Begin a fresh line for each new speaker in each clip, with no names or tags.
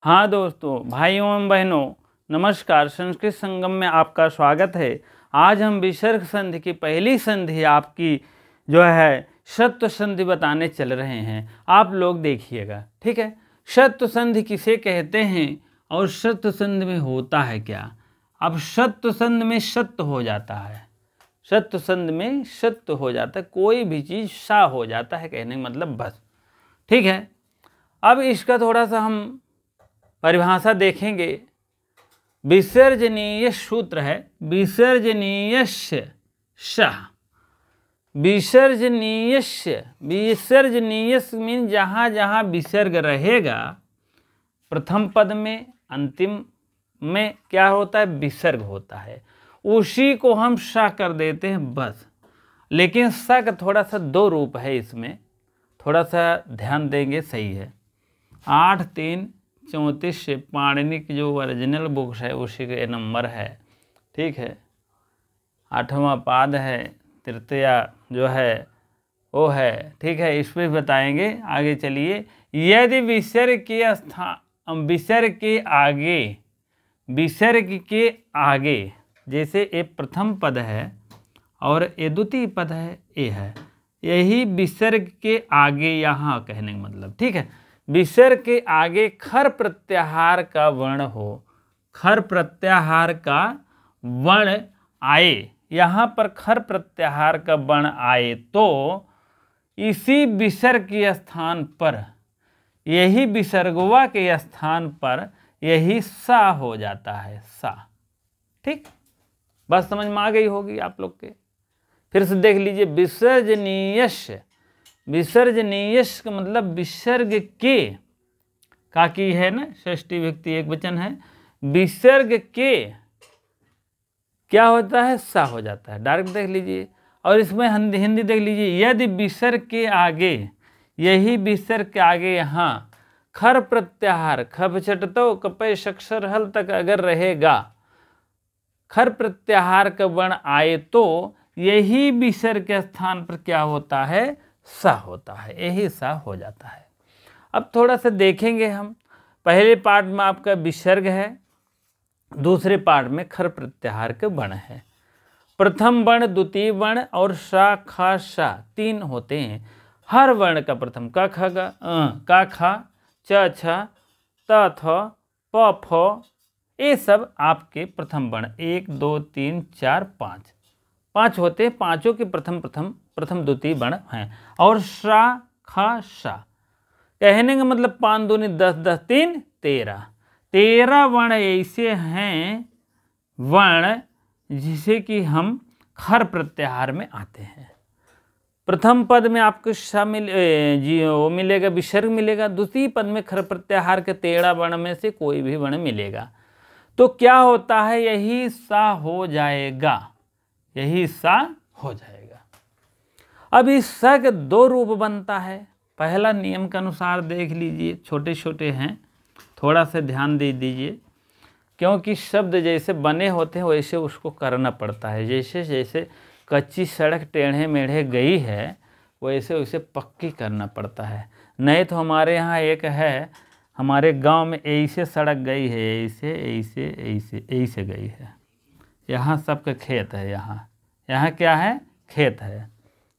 हाँ दोस्तों, भाइयों एवं बहनों, नमस्कार। संस्कृत संगम में आपका स्वागत है। आज हम विसर्ग संधि की पहली संधि आपकी जो है षत्व संधि बताने चल रहे हैं। आप लोग देखिएगा, ठीक है। षत्व संधि किसे कहते हैं और षत्व संधि में होता है क्या। अब षत्व संधि में सत्य हो जाता है, षत्व संधि में सत्य हो जाता है, कोई भी चीज़ सा हो जाता है, कहने का मतलब बस, ठीक है। अब इसका थोड़ा सा हम परिभाषा देखेंगे। विसर्जनीय सूत्र है विसर्जनीयस्य सः। विसर्जनीयस्य, विसर्जनीयस मीन जहाँ जहाँ विसर्ग रहेगा, प्रथम पद में अंतिम में क्या होता है, विसर्ग होता है, उसी को हम सा कर देते हैं बस। लेकिन सा का थोड़ा सा दो रूप है, इसमें थोड़ा सा ध्यान देंगे, सही है। 8-3-34 से पाणिनि की जो ओरिजिनल बुक्स है उसी के नंबर है, ठीक है। 8वां पाद है, तृतीया जो है वो है, ठीक है। इस पर बताएंगे, आगे चलिए। यदि विसर्ग के स्थान, विसर्ग के आगे, विसर्ग के आगे, जैसे ये प्रथम पद है और ये द्वितीय पद है, ये है, यही विसर्ग के आगे यहाँ कहने का मतलब, ठीक है। विसर्ग के आगे खर प्रत्याहार का वर्ण हो, खर प्रत्याहार का वर्ण आए, यहाँ पर खर प्रत्याहार का वर्ण आए तो इसी विसर्ग के स्थान पर, यही विसर्गवा के स्थान पर यही सा हो जाता है, सा, ठीक। बस समझ में आ गई होगी आप लोग के। फिर से देख लीजिए, विसर्जनीयस्य, विसर्जनीयस का मतलब विसर्ग के, का की है ना, षष्ठी विभक्ति एक वचन है, विसर्ग के क्या होता है, सा हो जाता है, डायरेक्ट देख लीजिए। और इसमें हिंदी देख लीजिए, यदि विसर्ग के आगे, यही विसर्ग के आगे यहाँ खर प्रत्याहार, खब चटतो कपय शक्षर हल तक अगर रहेगा, खर प्रत्याहार का वर्ण आए तो यही विसर्ग के स्थान पर क्या होता है, सा होता है, यही सा हो जाता है। अब थोड़ा सा देखेंगे हम। पहले पार्ट में आपका विसर्ग है, दूसरे पार्ट में खर प्रत्याहार के वर्ण है। प्रथम वर्ण, द्वितीय वर्ण और सा खा सा तीन होते हैं। हर वर्ण का प्रथम का ख का खा च छ त थ प फ, ये सब आपके प्रथम वर्ण 1 2 3 4 5 पाँच होते हैं। पांचों के प्रथम द्वितीय वर्ण हैं। और सा खा सा, कहने का मतलब 5 दूनी 10, 10 3 13 वर्ण ऐसे हैं वर्ण जिसे कि हम खर प्रत्याहार में आते हैं। प्रथम पद में आपको सा वो मिलेगा, विसर्ग मिलेगा। द्वितीय पद में खर प्रत्याहार के 13 वर्ण में से कोई भी वर्ण मिलेगा। तो क्या होता है, यही सा हो जाएगा, यही सा हो जाएगा। अब इस सा के दो रूप बनता है। पहला नियम के अनुसार देख लीजिए, छोटे छोटे हैं, थोड़ा सा ध्यान दे दीजिए, क्योंकि शब्द जैसे बने होते हैं वैसे उसको करना पड़ता है। जैसे जैसे कच्ची सड़क टेढ़े मेढ़े गई है वैसे वैसे पक्की करना पड़ता है। नहीं तो हमारे यहाँ एक है, हमारे गांव में ऐसे सड़क गई है, ऐसे ऐसे ऐसे ऐसे गई है। यहाँ सबका खेत है, यहाँ क्या है, खेत है,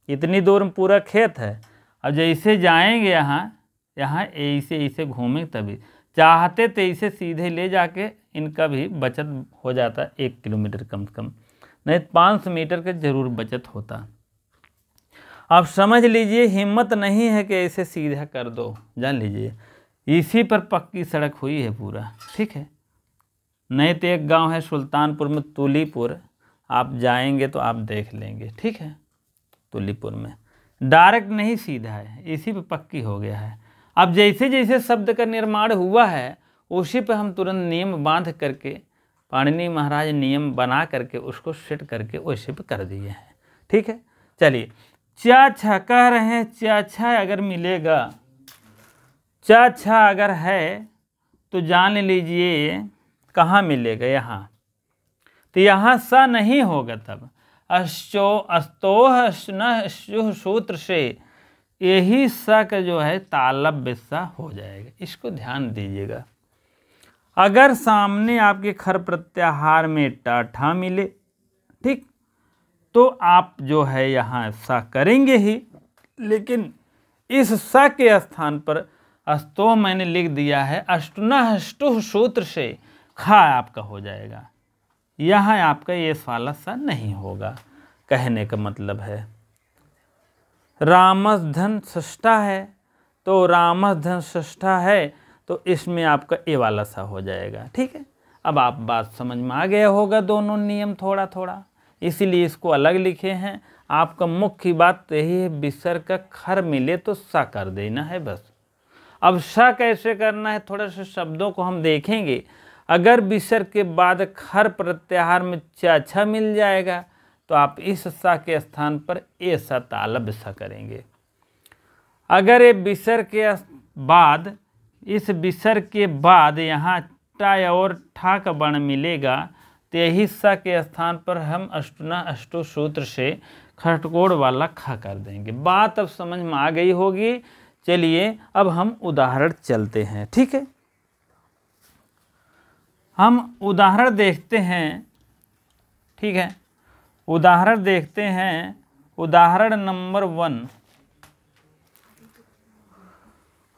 इतनी दूर में पूरा खेत है। अब जैसे जाएंगे यहाँ ऐसे ऐसे घूमें, तभी चाहते तो ऐसे सीधे ले जाके इनका भी बचत हो जाता 1 किलोमीटर कम से कम, नहीं 500 मीटर का जरूर बचत होता। आप समझ लीजिए, हिम्मत नहीं है कि ऐसे सीधा कर दो, जान लीजिए इसी पर पक्की सड़क हुई है पूरा, ठीक है। नहीं तो एक गांव है सुल्तानपुर में, तुलीपुर, आप जाएंगे तो आप देख लेंगे, ठीक है। तुलीपुर में डायरेक्ट नहीं सीधा है, इसी पे पक्की हो गया है। अब जैसे जैसे शब्द का निर्माण हुआ है उसी पे हम तुरंत नियम बांध करके, पाणिनि महाराज नियम बना करके उसको सेट करके उसी पे कर दिए हैं, ठीक है। चलिए, चा छा कह रहे हैं, चा छा अगर मिलेगा, चा छा अगर है तो जान लीजिए कहाँ मिलेगा, यहाँ। तो यहाँ सा नहीं होगा, तब अस्तोह सूत्र से यही सा का जो है तालव्य सा हो जाएगा। इसको ध्यान दीजिएगा। अगर सामने आपके खर प्रत्याहार में टाठा मिले, ठीक, तो आप जो है यहाँ सा करेंगे ही, लेकिन इस सा के स्थान पर अस्तोह मैंने लिख दिया है, अष्टुना अष्टुह सूत्र से खा आपका हो जाएगा। यहाँ आपका ये वाला सा नहीं होगा। कहने का मतलब है रामस धन षष्ठा है, तो रामस धन षष्ठा है तो इसमें आपका ए वाला सा हो जाएगा। ठीक है, अब आप बात समझ में आ गया होगा दोनों नियम थोड़ा थोड़ा, इसीलिए इसको अलग लिखे हैं। आपका मुख्य बात तो यही है, विसर्ग का खर मिले तो सा कर देना है बस। अब सा कैसे करना है, थोड़ा सा शब्दों को हम देखेंगे। अगर विसर्ग के बाद खर प्रत्याहार में चा मिल जाएगा तो आप इस सा के स्थान पर ए सा तालब सा करेंगे। अगर ये विसर्ग के बाद, इस विसर्ग के बाद यहाँ टा और ठा का वर्ण मिलेगा तो यही सा के स्थान पर हम अष्टुना अष्टु सूत्र से खटकोड़ वाला खा कर देंगे। बात अब समझ में आ गई होगी। चलिए अब हम उदाहरण चलते हैं। ठीक है, हम उदाहरण देखते हैं। ठीक है, उदाहरण देखते हैं। उदाहरण नंबर 1,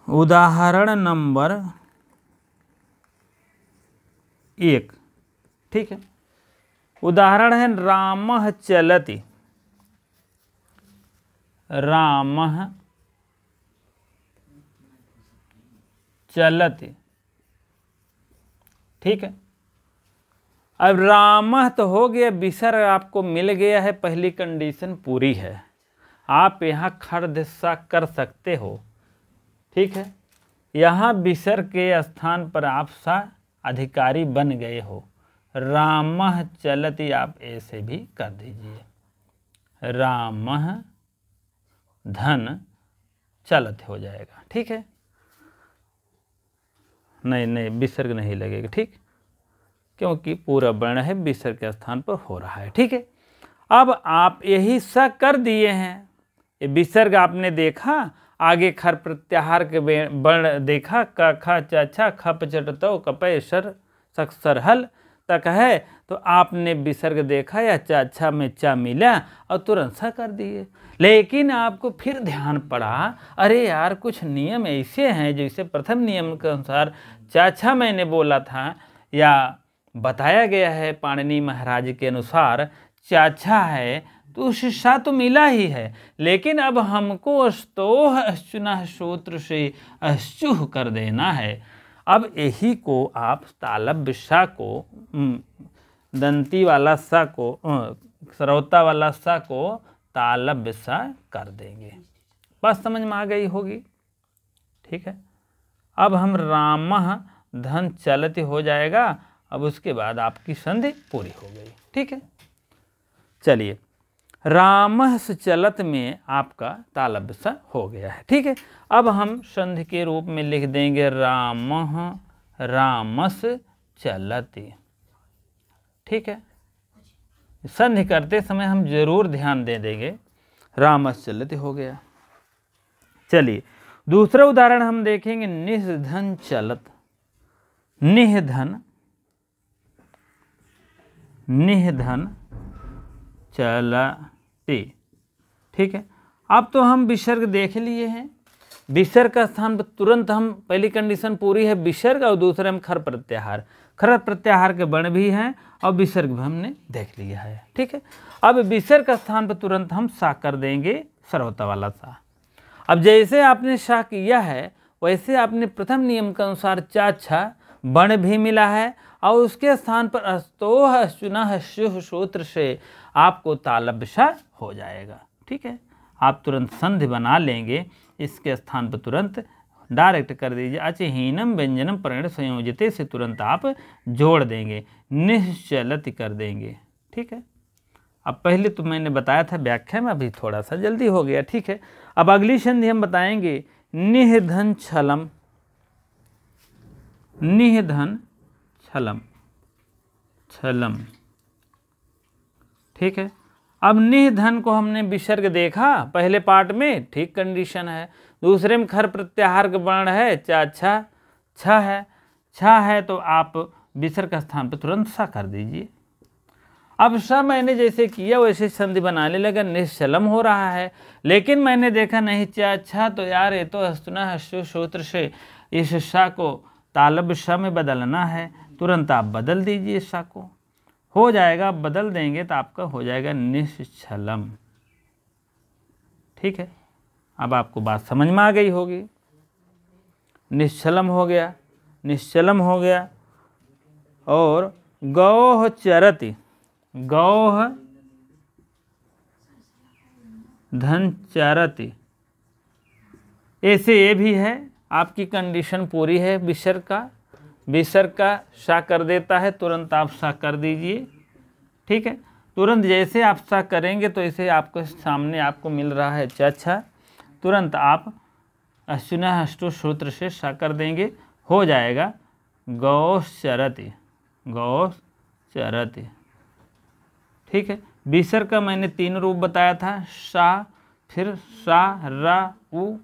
उदाहरण नंबर 1। ठीक है, उदाहरण है रामः चलति, रामः चलति। ठीक है, अब रामः तो हो गया, विसर्ग आपको मिल गया है, पहली कंडीशन पूरी है। आप यहाँ खर्द सा कर सकते हो। ठीक है, यहाँ विसर्ग के स्थान पर आप सा अधिकारी बन गए हो। रामः चलति आप ऐसे भी कर दीजिए, रामः धन चलत हो जाएगा। ठीक है, नहीं विसर्ग नहीं लगेगा। ठीक, क्योंकि पूरा वर्ण है, विसर्ग के स्थान पर हो रहा है। ठीक है, अब आप यही सा कर दिए हैं। ये विसर्ग आपने देखा, आगे खर प्रत्याहार के वर्ण देखा, क ख च छ खप चटतो कपय सर सक्सर हल तक है, तो आपने विसर्ग देखा या चा में चा मिला और तुरंत सा कर दिए। लेकिन आपको फिर ध्यान पड़ा, अरे यार कुछ नियम ऐसे हैं, जैसे प्रथम नियम के अनुसार चा मैंने बोला था या बताया गया है पाणिनि महाराज के अनुसार चा है, तो उस सा तो मिला ही है, लेकिन अब हमको अस्तोह अश्चुना सूत्र से अश्चुह कर देना है। अब यही को आप तालब्य सा को, दंती वाला सा को, सरौता वाला सा को तालब्य सा कर देंगे। बात समझ में आ गई होगी। ठीक है, अब हम रामः धन चलति हो जाएगा। अब उसके बाद आपकी संधि पूरी हो गई। ठीक है, चलिए रामः चलत में आपका तालब्य सा हो गया है। ठीक है, अब हम संधि के रूप में लिख देंगे रामः रामस चलति। ठीक है, संधि करते समय हम जरूर ध्यान दे देंगे, रामस चलति हो गया। चलिए दूसरा उदाहरण हम देखेंगे, निधन चलत, निधन निधन चलति। ठीक है, अब तो हम विसर्ग देख लिए हैं। विसर्ग का स्थान पर तुरंत हम, पहली कंडीशन पूरी है विसर्ग, और दूसरे में खर प्रत्याहार। खर प्रत्याहार के वर्ण भी हैं और विसर्ग भी हमने देख लिया है। ठीक है, अब विसर्ग का स्थान पर तुरंत हम सा कर देंगे, सरौता वाला सा। अब जैसे आपने सा किया है वैसे आपने प्रथम नियम के अनुसार चा वर्ण भी मिला है, और उसके स्थान पर अस्तोह अश्चुना शुह सूत्र से आपको तालब्य सा हो जाएगा। ठीक है, आप तुरंत संधि बना लेंगे, इसके स्थान पर तुरंत डायरेक्ट कर दीजिए, अचहीनम व्यंजनम परिण संयोजिते से तुरंत आप जोड़ देंगे, निश्चलति कर देंगे। ठीक है, अब पहले तो मैंने बताया था व्याख्या में, अभी थोड़ा सा जल्दी हो गया। ठीक है, अब अगली संधि हम बताएंगे, निधन छलम, निधन छलम छलम। ठीक है, अब निधन को हमने विसर्ग देखा पहले पार्ट में, ठीक कंडीशन है। दूसरे में खर प्रत्याहार का वर्ण है चा छ है, छा है तो आप विसर्ग के स्थान पर तुरंत सा कर दीजिए। अब सा मैंने जैसे किया वैसे संधि बनाने लगा, निश्चलम हो रहा है, लेकिन मैंने देखा नहीं चा छा, तो यार ये तो हस्तुना हस्तु सूत्र से इस सा को तालब सा में बदलना है, तुरंत आप बदल दीजिए सा को, हो जाएगा। बदल देंगे तो आपका हो जाएगा निश्चलम। ठीक है, अब आपको बात समझ में आ गई होगी। निश्चलम हो गया, निश्चलम हो गया। और गौह चरति, गौह धन चरति, ऐसे ये भी है। आपकी कंडीशन पूरी है। विसर्ग का सा कर देता है, तुरंत आप सा कर दीजिए। ठीक है, तुरंत जैसे आप सा करेंगे तो ऐसे आपको सामने आपको मिल रहा है चा, तुरंत आप अश्विना हस्तु सूत्र से सा कर देंगे, हो जाएगा गौश्चरति, गौश्चरति। ठीक है, विसर्ग का मैंने 3 रूप बताया था, सा, फिर सा रा उ।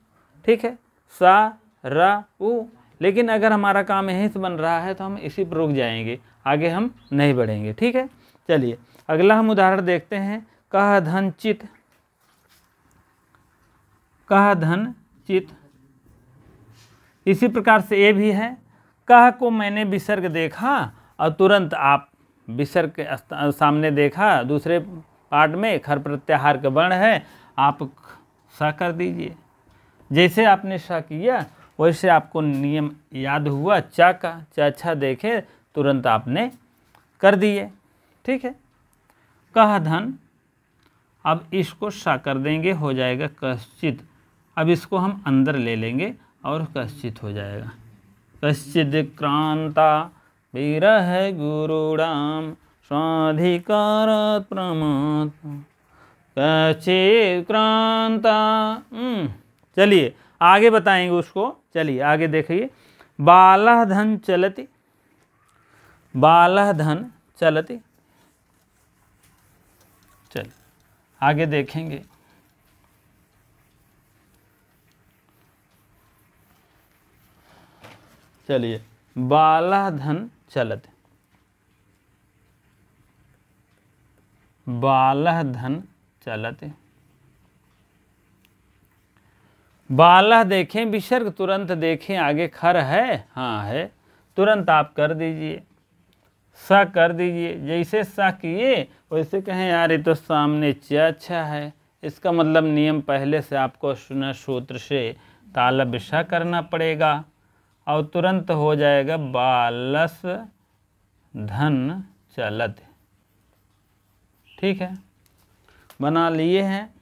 ठीक है, सा रा उ। लेकिन अगर हमारा काम यहीं से बन रहा है तो हम इसी पर रुक जाएंगे, आगे हम नहीं बढ़ेंगे। ठीक है, चलिए अगला हम उदाहरण देखते हैं। कह धन चित, कह धन चित, इसी प्रकार से ये भी है। कह को मैंने विसर्ग देखा और तुरंत आप विसर्ग के सामने देखा, दूसरे पार्ट में खर प्रत्याहार का वर्ण है, आप सा कर दीजिए। जैसे आपने सा किया वैसे आपको नियम याद हुआ चा का, चा देखे तुरंत आपने कर दिए। ठीक है, कह धन, अब इसको सा कर देंगे, हो जाएगा कश्चित। अब इसको हम अंदर ले लेंगे और कश्चित हो जाएगा। कश्चित क्रांता विरह गुरुणाम स्वाधिकारात् प्रमाद, कश्चित क्रांता। चलिए आगे बताएंगे उसको। चलिए आगे देखिए। बालः धन चलति, बालः धन चलति। चल आगे देखेंगे। चलिए, बालः धन चलति, बालः धन चलति। बालः देखें विसर्ग, तुरंत देखें आगे खर है, हाँ है, तुरंत आप कर दीजिए, सा कर दीजिए। जैसे सा किए वैसे कहें यार ये तो सामने चा है, इसका मतलब नियम पहले से आपको सुना सूत्र से तालब सा करना पड़ेगा और तुरंत हो जाएगा बालस धन चलत। ठीक है, बना लिए हैं।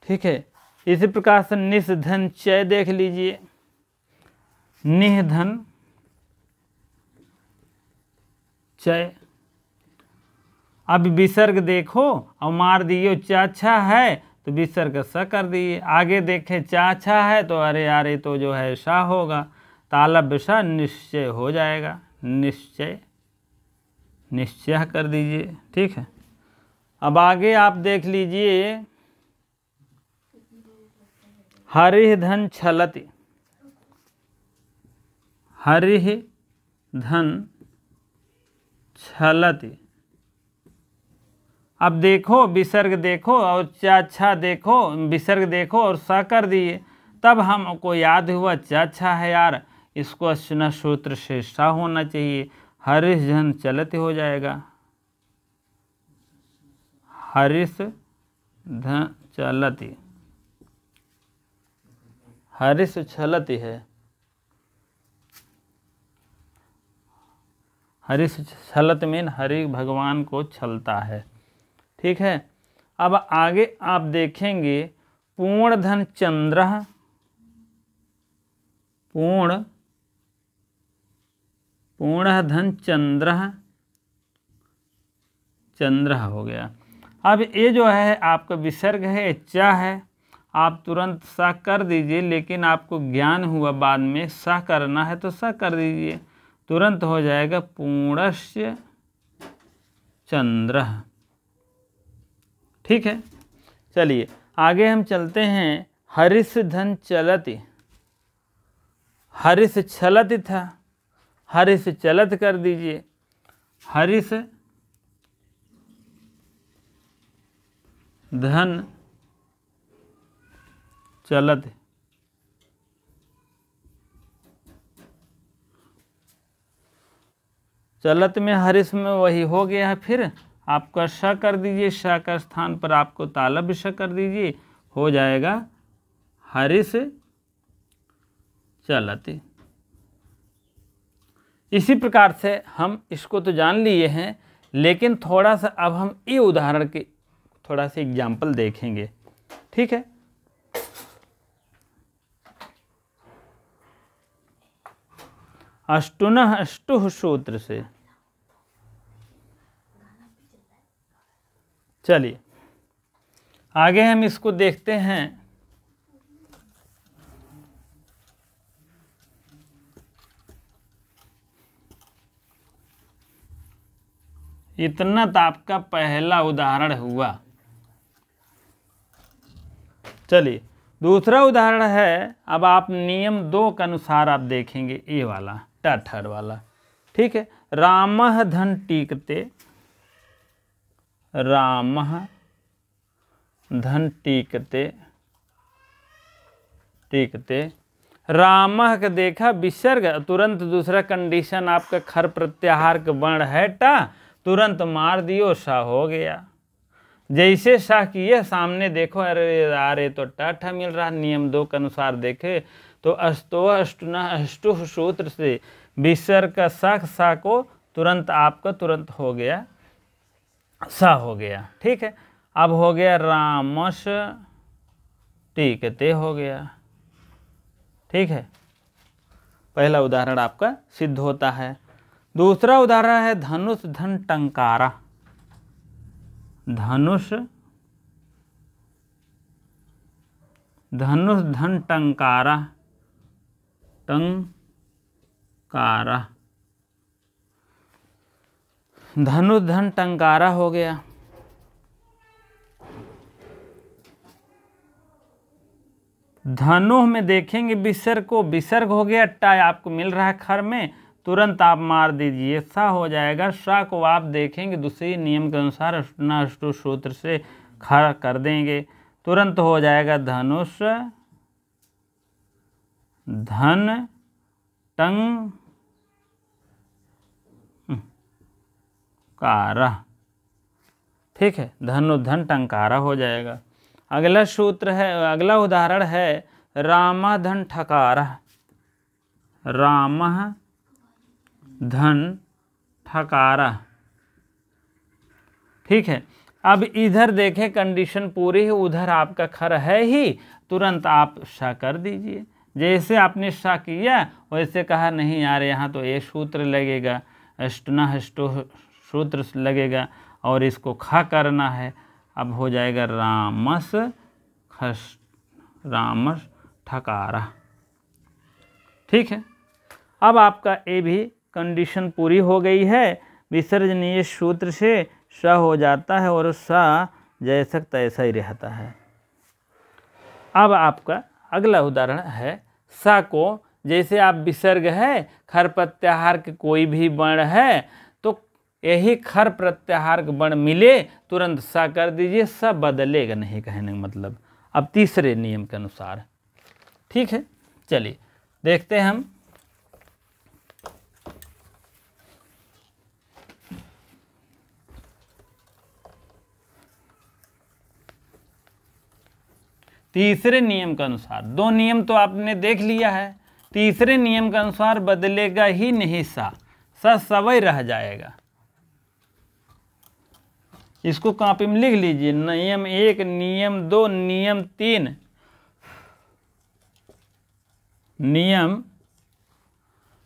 ठीक है, इसी प्रकार से निस धन चय देख लीजिए। निह धन चय, अब विसर्ग देखो और मार दियो चा है तो विसर्ग सा कर दिए। आगे देखे चा है तो अरे यार ये तो जो है सा होगा, तालब सा निश्चय हो जाएगा, निश्चय, निश्चय कर दीजिए। ठीक है, अब आगे आप देख लीजिए। हरिः धन छलति, हरिः धन छलति। अब देखो विसर्ग देखो और चा देखो, विसर्ग देखो और सा कर दिए, तब हमको याद हुआ चा है यार, इसको अश्विना सूत्र से सा होना चाहिए, हरिः धन चलति हो जाएगा, हरिष धन चलति, हरिष छलति है, हरिष छलत में हरि भगवान को छलता है। ठीक है, अब आगे आप देखेंगे पूर्ण धन चंद्र, पूर्ण धन चंद्र, चंद्र हो गया। अब ये जो है आपका विसर्ग है, चा है, आप तुरंत सा कर दीजिए, लेकिन आपको ज्ञान हुआ बाद में सा करना है तो सा कर दीजिए, तुरंत हो जाएगा पूर्णस्य चंद्र। ठीक है, चलिए आगे हम चलते हैं। हरिष धन चलति, हरिष छलति था, हरिस चलत कर दीजिए, हरिस धन चलत, चलत में हरिस में वही हो गया है। फिर आपका श कर दीजिए, श का स्थान पर आपको तालब श कर दीजिए, हो जाएगा हरिस चलत। इसी प्रकार से हम इसको तो जान लिए हैं, लेकिन थोड़ा सा अब हम ये उदाहरण के थोड़ा सा एग्जाम्पल देखेंगे, ठीक है। अष्टुनः अष्टुः सूत्र से, चलिए आगे हम इसको देखते हैं। इतना तो आपका पहला उदाहरण हुआ। चलिए दूसरा उदाहरण है, अब आप नियम 2 के अनुसार आप देखेंगे, ये वाला टठर वाला, ठीक है। रामः धन टीकते, रामः धन टीकते, टीकते, रामः का देखा विसर्ग, तुरंत दूसरा कंडीशन आपका खर प्रत्याहार का वर्ण है टा, तुरंत मार दियो, सा हो गया। जैसे सा किए सामने देखो, अरे तो टठ मिल रहा। नियम 2 के अनुसार देखे तो अस्तो अष्टुना अष्टुः सूत्र से विसर्ग का सा को तुरंत आपका तुरंत हो गया, सा हो गया, ठीक है। अब हो गया रामस टीकते हो गया, ठीक है। पहला उदाहरण आपका सिद्ध होता है। दूसरा उदाहरण है धनुष धन टंकारा, धनुष धनुष धन टंकारा, टंकारा, धनुष धन टंकारा हो गया। धनु में देखेंगे विसर्ग को, विसर्ग हो गया, टा आपको मिल रहा है खर में, तुरंत आप मार दीजिए, सा हो जाएगा। सा को आप देखेंगे दूसरे नियम के अनुसार अष्टुना अष्टु सूत्र से खड़ा कर देंगे, तुरंत हो जाएगा धनुष धन टंग कारा, ठीक है। धनु धन टंकारा हो जाएगा। अगला सूत्र है, अगला उदाहरण है रामा धन ठकारा, रामा धन ठकारा, ठीक है। अब इधर देखें कंडीशन पूरी है, उधर आपका खर है ही, तुरंत आप सा कर दीजिए। जैसे आपने सा किया वैसे कहा नहीं यार यहाँ तो ये सूत्र लगेगा, अष्टुना अष्टु सूत्र लगेगा और इसको खा करना है। अब हो जाएगा रामस खस, रामस ठकारा, ठीक है। अब आपका ये भी कंडीशन पूरी हो गई है, विसर्जनीय सूत्र से स हो जाता है और सा जैसा तैसा ही रहता है। अब आपका अगला उदाहरण है सा को, जैसे आप विसर्ग है, खर प्रत्याहार के कोई भी वर्ण है तो यही खर प्रत्याहार का वर्ण मिले तुरंत सा कर दीजिए, सा बदलेगा नहीं, कहने का मतलब। अब तीसरे नियम के अनुसार, ठीक है। चलिए देखते हैं हम। तीसरे नियम के अनुसार, 2 नियम तो आपने देख लिया है, तीसरे नियम के अनुसार बदलेगा ही नहीं, सा सवई रह जाएगा। इसको कॉपी में लिख लीजिए, नियम 1, नियम 2, नियम 3।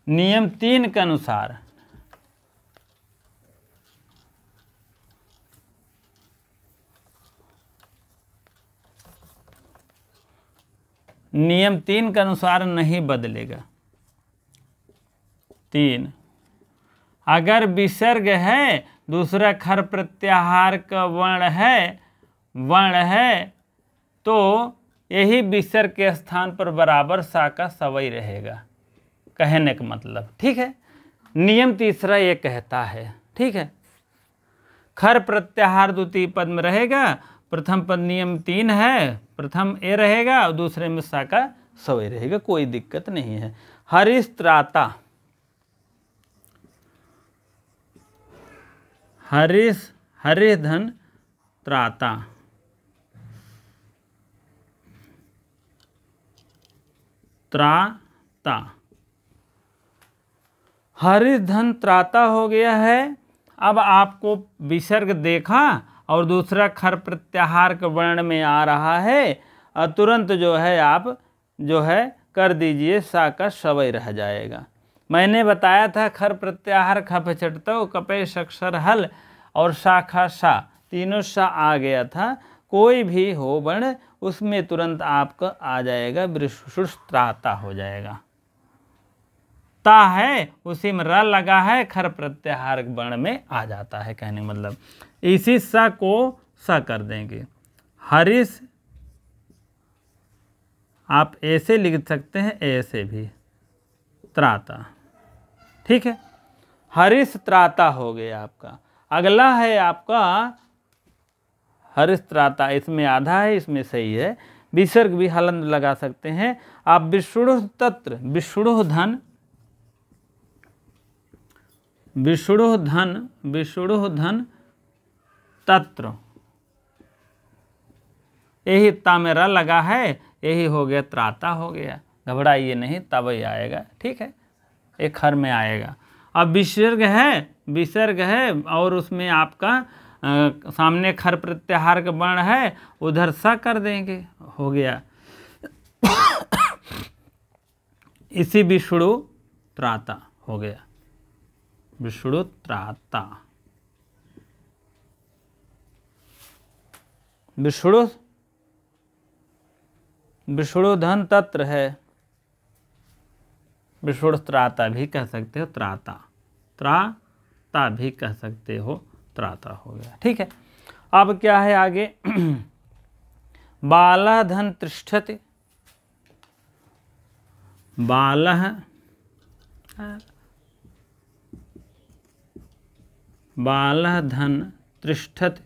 नियम 3 के अनुसार नियम 3 के अनुसार नहीं बदलेगा। 3, अगर विसर्ग है, दूसरा खर प्रत्याहार का वर्ण है तो यही विसर्ग के स्थान पर बराबर सा का सवई रहेगा, कहने का मतलब, ठीक है। नियम तीसरा ये कहता है, ठीक है, खर प्रत्याहार द्वितीय पद में रहेगा, प्रथम पद नियम 3 है, प्रथम ए रहेगा और दूसरे में सा का सवय रहेगा, कोई दिक्कत नहीं है। हरिस त्राता, हरिस हरिस धन त्राता, त्राता, हरिस धन त्राता हो गया है। अब आपको विसर्ग देखा और दूसरा खर प्रत्याहार के वर्ण में आ रहा है और तुरंत जो है आप जो है कर दीजिए, सा का सवय रह जाएगा। मैंने बताया था खर प्रत्याहार खप चटतो कपे अक्षर हल और शाखा सा, तीनों सा आ गया था, कोई भी हो वर्ण उसमें तुरंत आपका आ जाएगा, विशुष्त्राता हो जाएगा। ता है उसी में र लगा है, खर प्रत्याहार वर्ण में आ जाता है, कहने का मतलब इसी सा को सा कर देंगे। हरिस आप ऐसे लिख सकते हैं, ऐसे भी, त्राता, ठीक है, हरिस त्राता हो गया आपका। अगला है आपका हरिस त्राता, इसमें आधा है, इसमें सही है, विसर्ग भी हलंत लगा सकते हैं आप। विष्णु तत्र, विष्णु धन, विष्णु धन, विष्णु धन तत्र, यही ता में र लगा है, यही हो गया त्राता हो गया, घबराइए नहीं, तब ही आएगा, ठीक है, एक हर में आएगा। अब विसर्ग है, विसर्ग है और उसमें आपका सामने खर प्रत्याहार का वर्ण है, उधर सा कर देंगे, हो गया इसी विष्णु त्राता हो गया, विष्णु त्राता, विष्णु विष्णु धन तत्र है, विष्णु त्राता भी कह सकते हो, त्राता, त्राता भी कह सकते हो, त्राता हो गया, ठीक है। अब क्या है आगे, बालः धन तिष्ठति, बालः, बालः धन तिष्ठति,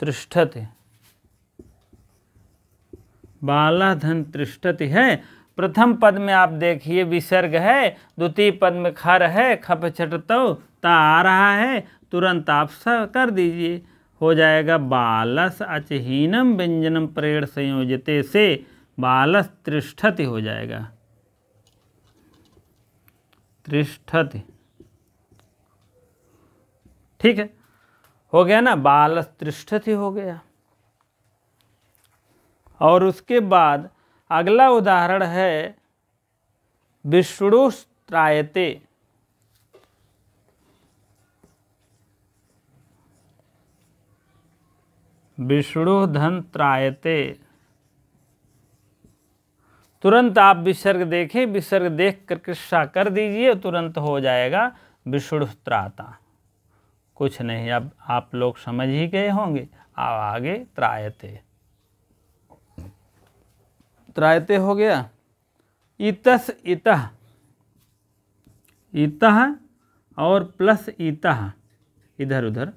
तिष्ठति, बालः धन तिष्ठति है। प्रथम पद में आप देखिए विसर्ग है, द्वितीय पद में खर है, खप छटतो ता आ रहा है, तुरंत आप सा कर दीजिए, हो जाएगा बालस अचहीनम व्यंजनम प्रेड़ संयोजते से बालस तिष्ठति हो जाएगा, तिष्ठति, ठीक है, हो गया ना, बालस तिष्ठति हो गया। और उसके बाद अगला उदाहरण है विष्णु त्रायते, विष्णु धन त्रायते, तुरंत आप विसर्ग देखें, विसर्ग देख कर कृष्णा कर दीजिए, तुरंत हो जाएगा विष्णु त्राता, कुछ नहीं, अब आप लोग समझ ही गए होंगे। अब आगे त्रायते, त्रायते हो गया। इतस इतः, इतः और प्लस इतः, इधर उधर,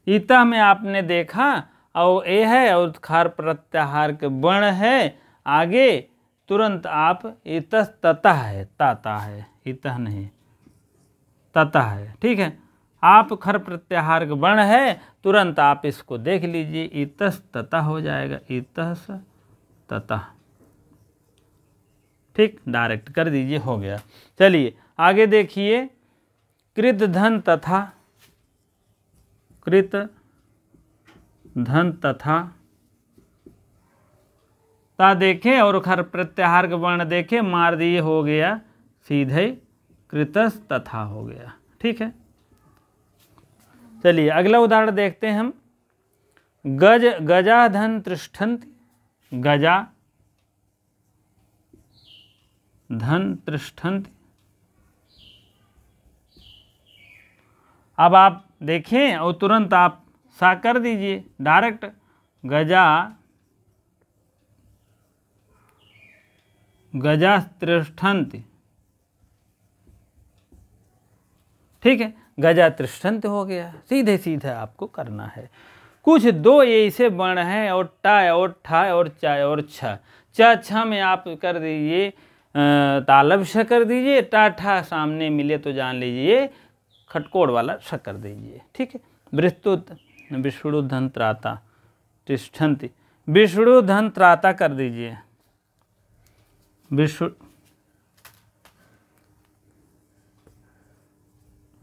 इतः में आपने देखा और ए है और खार प्रत्याहार के वर्ण है, आगे तुरंत आप इतस ततः है, ताता है, इतः नहीं ततः है, ठीक है, आप खर प्रत्याहार के वर्ण है, तुरंत आप इसको देख लीजिए, इतस ततः हो जाएगा, इतस ततः, ठीक, डायरेक्ट कर दीजिए, हो गया। चलिए आगे देखिए, कृत धन तथा, कृत धन तथा, ता देखें और खर प्रत्याहार के वर्ण देखें, मार दिए, हो गया सीधे कृतस तथा हो गया, ठीक है। चलिए अगला उदाहरण देखते हैं हम, गज गजा धन तिष्ठन्ति, गजा धन तिष्ठन्ति, अब आप देखें और तुरंत आप सा कर दीजिए, डायरेक्ट गजा गजा तिष्ठन्ति, ठीक है, गजा तिष्ठन्ति हो गया। सीधे सीधे आपको करना है। कुछ दो ऐसे वर्ण हैं और टा और ठा और चा और छ। चा छ में आप कर दीजिए तालब श कर दीजिए, टा ठा सामने मिले तो जान लीजिए खटकोड़ वाला श कर दीजिए, ठीक है। विस्तुत विष्णु धन त्राता तिष्ठन्ति, विष्णु धन त्राता कर दीजिए,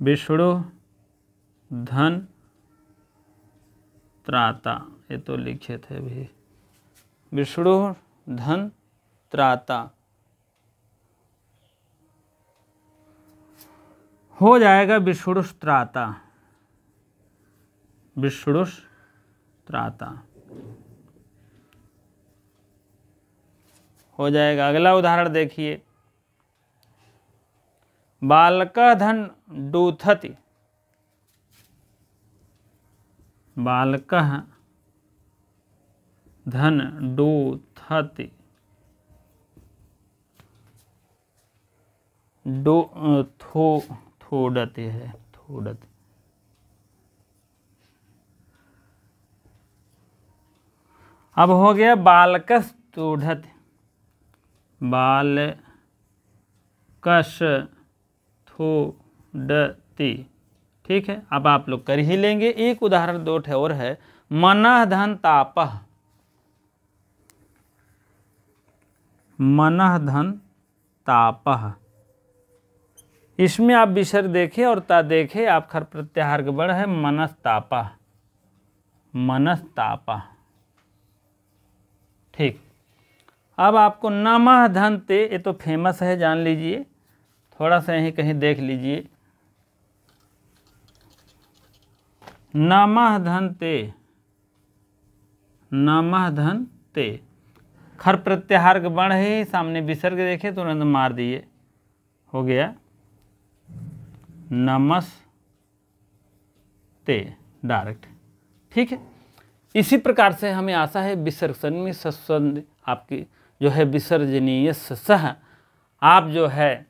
विष्णु धन त्राता, ये तो लिखे थे भी, विष्णु धन त्राता हो जाएगा विष्णु त्राता, विष्णु त्राता हो जाएगा। अगला उदाहरण देखिए, बालकः धन डूथति, बालकः धन डूथति, थोड़ते है, थोड़ते, अब हो गया बालकस तूढ़ति, बालकस थोड़ति, ठीक है। अब आप लोग कर ही लेंगे। एक उदाहरण दो और है, मनः धन तापः, मनः धन तापः, इसमें आप विसर्ग देखें और ता देखें, आप खर प्रत्याहार के बड़ है मनस्तापः, मनस्तापः, ठीक। अब आपको नमः धन ते, ये तो फेमस है, जान लीजिए, थोड़ा सा यहीं कहीं देख लीजिए, नमः धन ते, नमः धन ते, खर प्रत्याहार के बण है, सामने विसर्ग देखे तुरंत मार दिए, हो गया नमस्ते डायरेक्ट, ठीक है। इसी प्रकार से हमें आशा है विसर्ग संधि सस्वंद आपकी जो है विसर्जनीय सह आप जो है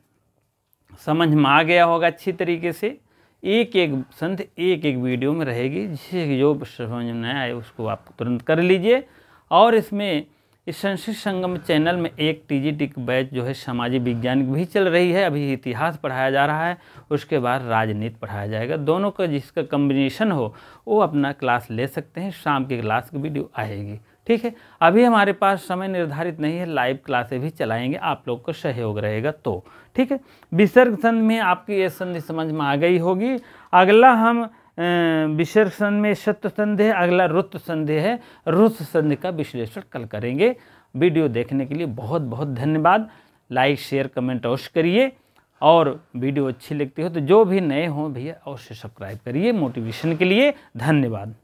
समझ में आ गया होगा अच्छी तरीके से। एक एक संधि एक एक वीडियो में रहेगी, जिसे जो समझ में नहीं आए उसको आप तुरंत कर लीजिए। और इसमें इस संस्कृत संगम चैनल में एक टीजीटी बैच जो है सामाजिक विज्ञान भी चल रही है, अभी इतिहास पढ़ाया जा रहा है, उसके बाद राजनीति पढ़ाया जाएगा। दोनों का जिसका कम्बिनेशन हो वो अपना क्लास ले सकते हैं, शाम की क्लास की वीडियो आएगी, ठीक है। अभी हमारे पास समय निर्धारित नहीं है, लाइव क्लासें भी चलाएंगे, आप लोग का सहयोग रहेगा तो, ठीक है। विसर्ग संधि में आपकी ये संधि समझ में आ गई होगी। अगला हम विसर्ग संधि में सत्य संधि है, अगला रुत संधि है, रुत संधि का विश्लेषण कल करेंगे। वीडियो देखने के लिए बहुत बहुत धन्यवाद। लाइक शेयर कमेंट अवश्य करिए, और वीडियो अच्छी लगती हो तो जो भी नए हों भैया अवश्य सब्सक्राइब करिए मोटिवेशन के लिए। धन्यवाद।